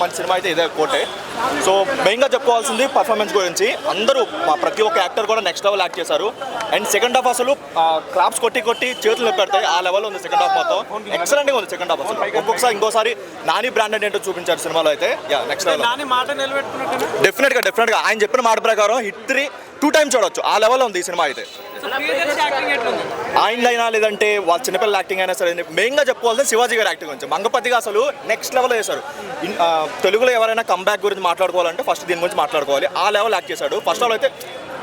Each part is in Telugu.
మంచి సినిమా అయితే ఇదే కోటే. సో మెయిన్గా చెప్పుకోవాల్సింది పర్ఫార్మెన్స్ గురించి. అందరూ ప్రతి ఒక్క యాక్టర్ కూడా నెక్స్ట్ లెవెల్ యాక్ట్ చేశారు. అండ్ సెకండ్ హాఫ్ అసలు క్లాప్స్ కొట్టి చేతులు పెడతాయి ఆ లెవెల్ ఉంది సెకండ్ హాఫ్ మొత్తం. ఎక్సలెంట్గా ఉంది సెకండ్ హాఫ్. అసలు ఒక్కొక్కసారి ఇంకోసారి నాని బ్రాండెడ్ ఏంటో చూపించారు సినిమాలో అయితే. నెక్స్ట్ లెవెల్ డెఫినెట్గా ఆయన చెప్పిన మాట ప్రకారం హిట్ 3 2 times చూడొచ్చు ఆ లెవెల్లో ఉంది ఈ సినిమా అయితే. ఆయనైనా లేదంటే వాళ్ళ చిన్నపిల్లల యాక్టింగ్ అయినా సరే. మెయిన్గా చెప్పుకోవాల్సిన శివాజీ గారి యాక్టింగ్ గురించి. మంగపతిగా అసలు నెక్స్ట్ లెవెల్ చేశారు. తెలుగులో ఎవరైనా కంబ్యాక్ గురించి మాట్లాడుకోవాలంటే ఫస్ట్ దీని గురించి మాట్లాడుకోవాలి. ఆ లెవెల్ యాక్ట్ చేశాడు. ఫస్ట్ ఆల్ అయితే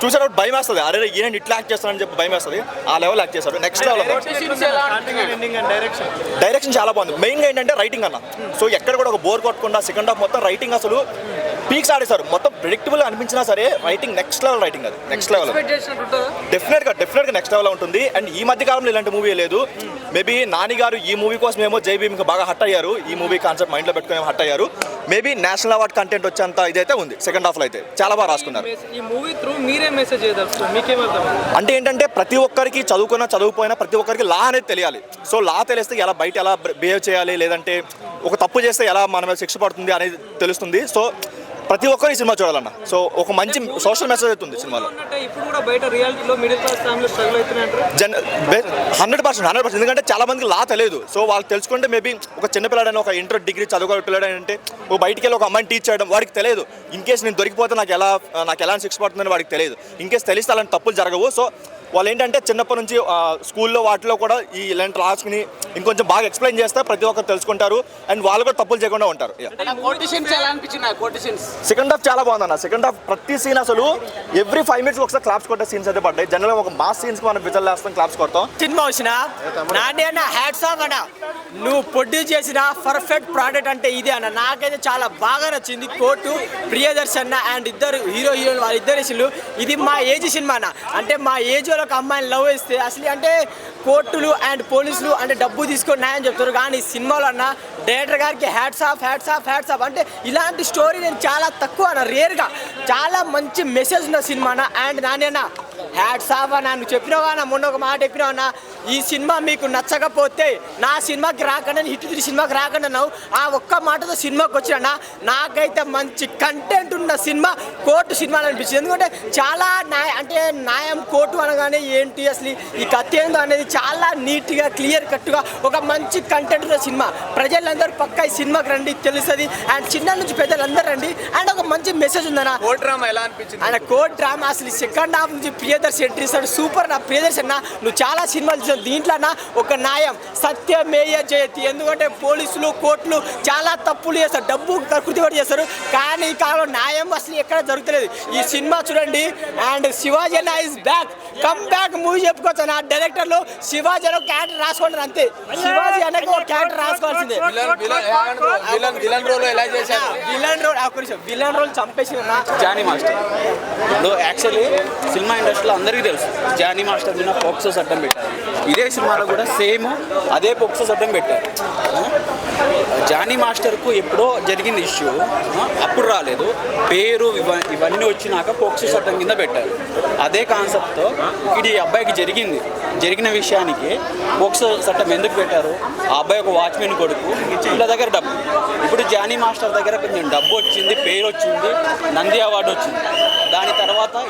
చూసేటప్పుడు భయం వేస్తుంది, అరే ఈయన ఇట్లా యాక్ట్ చేస్తానని చెప్పి భయం వేస్తుంది. ఆ లెవెల్ యాక్ట్ చేశాడు. నెక్స్ట్ లెవెల్ డైరెక్షన్ చాలా బాగుంది. మెయిన్గా ఏంటంటే రైటింగ్ అన్న. సో ఎక్కడ కూడా ఒక బోర్ కొట్టకుండా సెకండ్ హాఫ్ మొత్తం రైటింగ్ అసలు పీక్స్ ఆడేశారు. మొత్తం ప్రెడిక్టబుల్ అనిపించినా సరే రైటింగ్ నెక్స్ట్ లెవెల్ రైటింగ్. అది నెక్స్ట్ లెవెల్ డెఫినెట్గా నెక్స్ట్ లెవెల్ ఉంటుంది. అండ్ ఈ మధ్య కాలంలో ఇలాంటి మూవీ లేదు. మేబీ నాని గారు ఈ మూవీ కోసం ఏమో జై భీమ్కి బాగా హట్ అయ్యారు. ఈ మూవీ కాన్సెప్ట్ మైండ్లో పెట్టుకుని హట్ అయ్యారు. మేబీ నేషనల్ అవార్డ్ కంటెంట్ వచ్చేంత ఇదైతే ఉంది సెకండ్ హాఫ్లో అయితే. చాలా బాగా రాసుకున్నారు. అంటే ఏంటంటే ప్రతి ఒక్కరికి చదువుపోయినా ప్రతి ఒక్కరికి లా అనేది తెలియాలి. సో లా తెలిస్తే బయట ఎలా బిహేవ్ చేయాలి, లేదంటే ఒక తప్పు చేస్తే ఎలా మన మీద శిక్ష పడుతుంది అనేది తెలుస్తుంది. సో ప్రతి ఒక్కరు ఈ సినిమా చూడాలన్న. సో ఒక మంచి సోషల్ మెసేజ్ అవుతుంది సినిమాలో. 100%. ఎందుకంటే చాలా మందికి లా తెలియదు. సో వాళ్ళు తెలుసుకుంటే మేబీ ఒక చిన్నపిల్లాడైనా ఒక ఇంటర్ డిగ్రీ చదువుకోవాలి పిల్లాడని అంటే ఒక బయటికి వెళ్ళి ఒక అమ్మాయిని టీచ్ చేయడం వాడికి తెలియదు. ఇన్ కేసు నేను దొరికిపోతే నాకు ఎలా శిక్ష పడుతుందని వాడికి తెలియదు. ఇన్ కేసు తెలిస్తే అలాంటి తప్పులు జరగవు. సో వాళ్ళు ఏంటంటే చిన్నప్పటి నుంచి స్కూల్లో వాటిలో కూడా ఈ ఇలాంటి రాసుకుని ఇంకొంచెం బాగా ఎక్స్ప్లెయిన్ చేస్తే ప్రతి ఒక్కరు తెలుసుకుంటారు. అండ్ వాళ్ళు కూడా తప్పులు చేయకుండా ఉంటారు. సెకండ్ హాఫ్ చాలా బాగుందన్న. సెకండ్ హాఫ్ ప్రతి సీన్ అసలు ఎవ్రీ 5 minutes ఒకసారి క్లాప్స్ కొట్టే సీన్స్ అయితే పడ్డాయి. జనరల్గా ఒక మాస్ సీన్స్ మనం విజల్ వేస్తాం, క్లాప్స్ కొడతాం. సినిమా వచ్చిన నాని అన్న హ్యాట్స్ ఆఫ్ అన్న. నువ్వు ప్రొడ్యూస్ చేసిన పర్ఫెక్ట్ ప్రోడక్ట్ అంటే ఇదే అన్న. నాకైతే చాలా బాగా నచ్చింది. కోర్టు ప్రియదర్శన్ అండ్ ఇద్దరు హీరోయిన్ వాళ్ళిద్దరు ఇది మా ఏజ్ సినిమా అన్న. అంటే మా ఏజ్ ఒక అమ్మాయిని లవ్ చేస్తే అసలు అంటే కోర్టులు అండ్ పోలీసులు అంటే డబ్బు తీసుకొని న్యాయం చెప్తారు. కానీ సినిమాలో అన్న డైరెక్టర్ గారికి హ్యాట్స్ ఆఫ్. అంటే ఇలాంటి స్టోరీ నేను చాలా తక్కువ అన్న, రేర్గా చాలా మంచి మెసేజ్ ఉన్న సినిమా అన్న. అండ్ నాని అన్న హ్యాట్స్ ఆఫ్ అన్న. నువ్వు చెప్పినావా అన్న, మొన్న ఒక మాట చెప్పినావు అన్న, ఈ సినిమా మీకు నచ్చకపోతే నా సినిమాకి రాకుండా హిట్ 3 సినిమాకి రాకుండా అన్నావు. ఆ ఒక్క మాటతో సినిమాకి వచ్చినా నాకైతే మంచి కంటెంట్ ఉన్న సినిమా కోర్టు సినిమా అనిపించింది. ఎందుకంటే చాలా న్యాయం కోర్టు అనగానే ఏంటి అసలు ఈ కథ ఏందో అనేది చాలా నీట్గా క్లియర్ కట్గా ఒక మంచి కంటెంట్ ఉన్న సినిమా. ప్రజలందరూ పక్కా ఈ సినిమాకి రండి, తెలుస్తుంది. అండ్ చిన్న నుంచి పెద్దలందరూ రండి. అండ్ ఒక మంచి మెసేజ్ ఉందన్న. కోర్ట్ డ్రామా ఎలా అనిపించింది? ఆయన కోర్ట్ డ్రామా అసలు సెకండ్ హాఫ్ నుంచి ప్రియదర్శన్ ఎంట్రీ ఇస్తాడు. సూపర్ నా ప్రియదర్శన్. నువ్వు చాలా సినిమాలు చూసావు, దీంట్లో ఒక న్యాయం సత్యమేయ జయతి. ఎందుకంటే పోలీసులు కోర్టులు చాలా తప్పులు చేస్తారు, డబ్బు కృతి కూడా చేస్తారు. కానీ ఈ కాలంలో న్యాయం అసలు ఎక్కడ జరుగుతలేదు. ఈ సినిమా చూడండి. అండ్ శివాజీ అన్న is back, come back movie చెప్పుకోవచ్చు. నా డైరెక్టర్లు శివాజీ అన్న క్యారెక్టర్ రాసుకోండి అంతే. శివాజీ అన్నకి ఒక క్యారెక్టర్ రాసుకోవాల్సిందే. విలన్ రోల్ చంపేసిన జానీ మాస్టర్. ఇప్పుడు యాక్చువల్లీ సినిమా ఇండస్ట్రీలో అందరికీ తెలుసు జానీ మాస్టర్ మీద పోక్సో చట్టం పెట్టారు. ఇదే సినిమాలో కూడా సేమ్ అదే పోక్సో చట్టం పెట్టారు. జానీ మాస్టర్కు ఎప్పుడో జరిగిన ఇష్యూ అప్పుడు రాలేదు, పేరు ఇవన్నీ వచ్చినాక పోక్సో చట్టం కింద పెట్టారు. అదే కాన్సెప్ట్తో ఇది ఈ అబ్బాయికి జరిగిన విషయానికి పోక్సో చట్టం ఎందుకు పెట్టారు? ఆ అబ్బాయి ఒక వాచ్మెన్ కొడుకు, వీళ్ళ దగ్గర డబ్బు. ఇప్పుడు జానీ మాస్టర్ దగ్గర కొంచెం డబ్బు వచ్చింది, పేరు వచ్చింది, నంది అవార్డు వచ్చింది. దాని తర్వాత